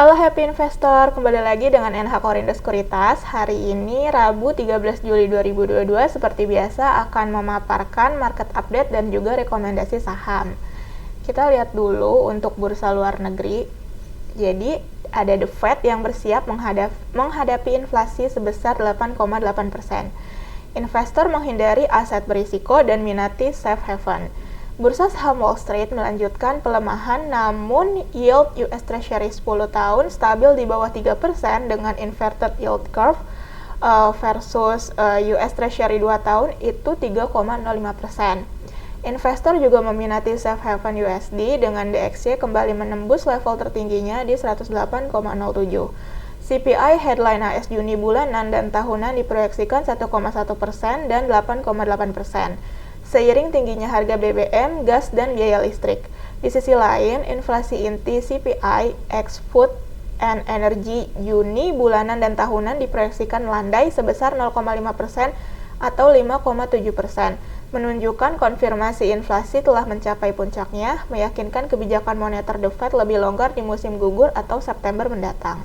Halo Happy Investor, kembali lagi dengan NH Korindo Sekuritas. Hari ini Rabu 13 Juli 2022 seperti biasa akan memaparkan market update dan juga rekomendasi saham. Kita lihat dulu untuk bursa luar negeri. Jadi ada The Fed yang bersiap menghadapi inflasi sebesar 8,8%. Investor menghindari aset berisiko dan minati safe haven. Bursa saham Wall Street melanjutkan pelemahan, namun yield US Treasury 10 tahun stabil di bawah 3% dengan inverted yield curve versus US Treasury 2 tahun itu 3,05%. Investor juga meminati safe haven USD dengan DXY kembali menembus level tertingginya di 108,07. CPI headline AS Juni bulanan dan tahunan diproyeksikan 1,1% dan 8,8%. Seiring tingginya harga BBM, gas, dan biaya listrik. Di sisi lain, inflasi inti CPI, ex food and energy Juni bulanan dan tahunan diproyeksikan landai sebesar 0,5% atau 5,7%, menunjukkan konfirmasi inflasi telah mencapai puncaknya, meyakinkan kebijakan moneter The Fed lebih longgar di musim gugur atau September mendatang.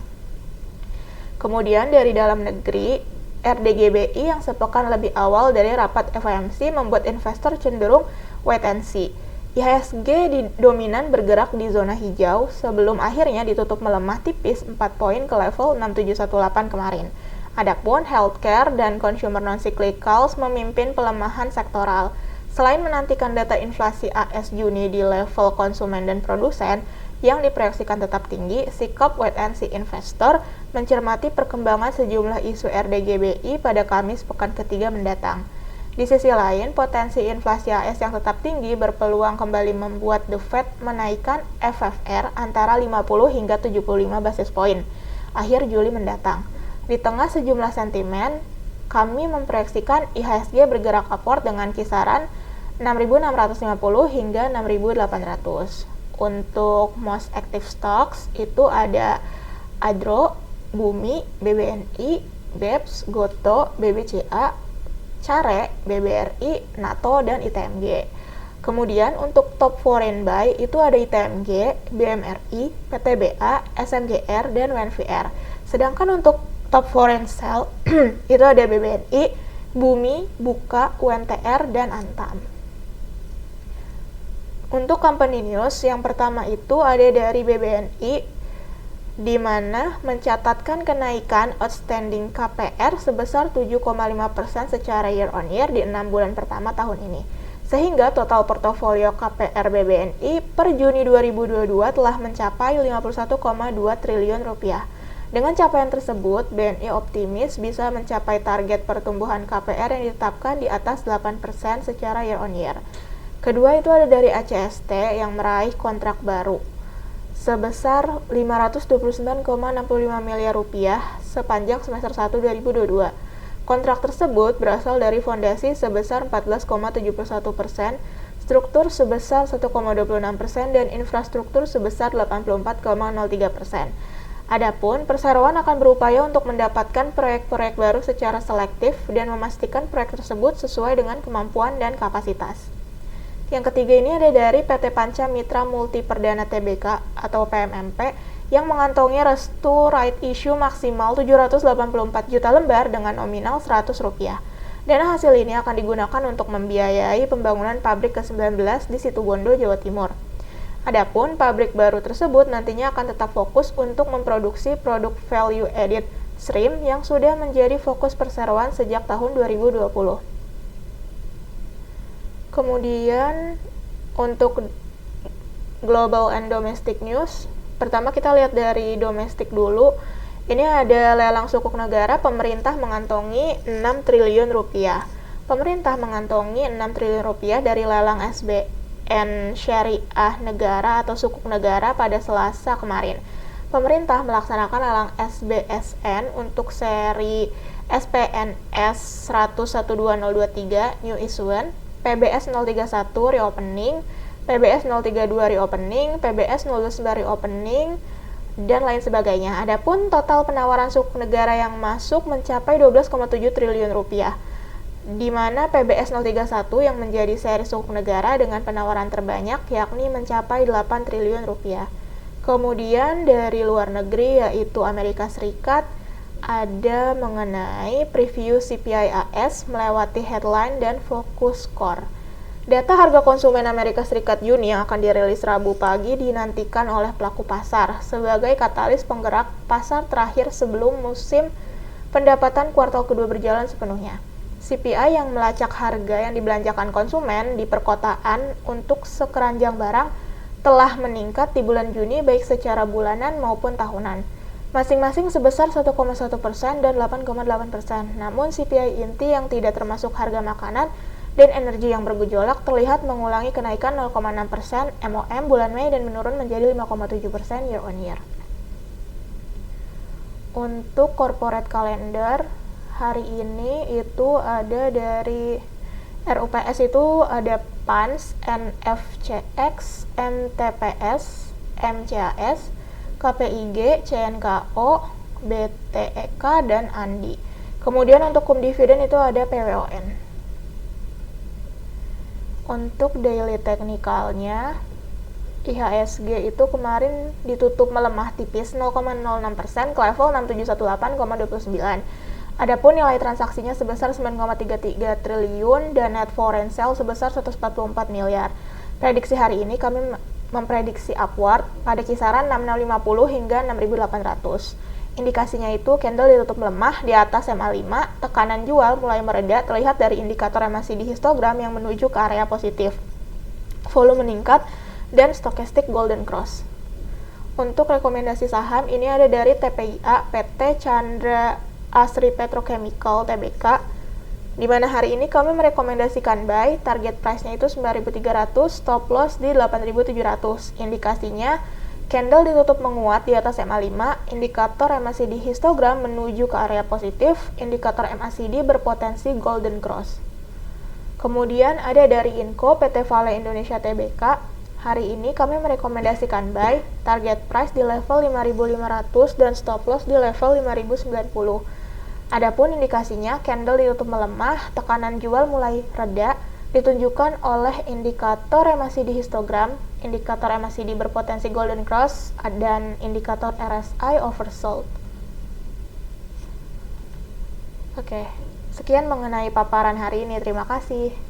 Kemudian dari dalam negeri, RDGBI yang sepekan lebih awal dari rapat FOMC membuat investor cenderung wait and see. IHSG dominan bergerak di zona hijau sebelum akhirnya ditutup melemah tipis 4 poin ke level 6718 kemarin. Adapun healthcare dan consumer non-cyclicals memimpin pelemahan sektoral. Selain menantikan data inflasi AS Juni di level konsumen dan produsen yang diproyeksikan tetap tinggi, sikap wait and see investor mencermati perkembangan sejumlah isu RDGBI pada Kamis pekan ketiga mendatang. Di sisi lain, potensi inflasi AS yang tetap tinggi berpeluang kembali membuat The Fed menaikkan FFR antara 50 hingga 75 basis poin akhir Juli mendatang. Di tengah sejumlah sentimen, kami memproyeksikan IHSG bergerak upward dengan kisaran 6.650 hingga 6.800. Untuk most active stocks itu ada Adro, Bumi, BBNI, BEPS, Goto, BBCA, Care, BBRI, NATO, dan ITMG. Kemudian untuk top foreign buy itu ada ITMG, BMRI, PTBA, SMGR, dan WNVR. Sedangkan untuk top foreign sell itu ada BBNI, Bumi, Buka, UNTR, dan Antam. Untuk company news, yang pertama itu ada dari BBNI, di mana mencatatkan kenaikan outstanding KPR sebesar 7,5% secara year on year di 6 bulan pertama tahun ini. Sehingga total portofolio KPR BBNI per Juni 2022 telah mencapai 51,2 triliun rupiah. Dengan capaian tersebut, BNI optimis bisa mencapai target pertumbuhan KPR yang ditetapkan di atas 8% secara year on year. Kedua itu ada dari ACST yang meraih kontrak baru sebesar 529,65 miliar rupiah sepanjang semester 1 2022. Kontrak tersebut berasal dari fondasi sebesar 14,71%, struktur sebesar 1,26% dan infrastruktur sebesar 84,03%. Adapun perseroan akan berupaya untuk mendapatkan proyek-proyek baru secara selektif dan memastikan proyek tersebut sesuai dengan kemampuan dan kapasitas. Yang ketiga ini ada dari PT Panca Mitra Multi Perdana Tbk atau PMMP yang mengantongi restu right issue maksimal 784 juta lembar dengan nominal Rp100. Dana hasil ini akan digunakan untuk membiayai pembangunan pabrik ke-19 di Situbondo, Jawa Timur. Adapun pabrik baru tersebut nantinya akan tetap fokus untuk memproduksi produk value added shrimp yang sudah menjadi fokus perseroan sejak tahun 2020. Kemudian untuk global and domestic news, pertama kita lihat dari domestik dulu. Ini ada lelang sukuk negara, pemerintah mengantongi 6 triliun rupiah. Pemerintah mengantongi 6 triliun rupiah dari lelang SBN Syariah Negara atau sukuk negara pada Selasa kemarin. Pemerintah melaksanakan lelang SBSN untuk seri SPNS 112023 New Issuance, PBS 031 reopening, PBS 032 reopening, PBS 029 reopening, dan lain sebagainya. Adapun total penawaran sukuk negara yang masuk mencapai 12,7 triliun rupiah, di mana PBS 031 yang menjadi seri sukuk negara dengan penawaran terbanyak yakni mencapai 8 triliun rupiah. Kemudian dari luar negeri yaitu Amerika Serikat ada mengenai preview CPI AS melewati headline dan focus core. Data harga konsumen Amerika Serikat Juni yang akan dirilis Rabu pagi dinantikan oleh pelaku pasar sebagai katalis penggerak pasar terakhir sebelum musim pendapatan kuartal kedua berjalan sepenuhnya. CPI yang melacak harga yang dibelanjakan konsumen di perkotaan untuk sekeranjang barang telah meningkat di bulan Juni baik secara bulanan maupun tahunan, masing-masing sebesar 1,1% dan 8,8%. Namun CPI inti yang tidak termasuk harga makanan dan energi yang bergejolak terlihat mengulangi kenaikan 0,6% MOM bulan Mei dan menurun menjadi 5,7% year on year. Untuk corporate calendar, hari ini itu ada dari RUPS itu ada PANS, NFCX, MTPS, MCAS, KPIG, CNKO, BTEK, dan ANDI. Kemudian untuk cum dividen itu ada PWON. Untuk daily technicalnya, IHSG itu kemarin ditutup melemah tipis 0,06% ke level 6718,29. Adapun nilai transaksinya sebesar 9,33 triliun dan net foreign sale sebesar 144 miliar. Prediksi hari ini kami memprediksi upward pada kisaran 6650 hingga 6800. Indikasinya itu candle ditutup melemah di atas MA5, tekanan jual mulai mereda terlihat dari indikator MACD histogram yang menuju ke area positif. Volume meningkat dan stochastic golden cross. Untuk rekomendasi saham ini ada dari TPIA, PT Chandra Asri Petrochemical Tbk, di mana hari ini kami merekomendasikan buy, target price-nya itu 9.300, stop loss di 8.700. Indikasinya candle ditutup menguat di atas MA5, indikator MACD histogram menuju ke area positif, indikator MACD berpotensi golden cross. Kemudian ada dari Inco, PT Vale Indonesia Tbk, hari ini kami merekomendasikan buy, target price di level 5.500 dan stop loss di level 5.090. Adapun indikasinya candle ditutup melemah, tekanan jual mulai reda, ditunjukkan oleh indikator MACD histogram, indikator MACD berpotensi golden cross, dan indikator RSI oversold. Oke, sekian mengenai paparan hari ini. Terima kasih.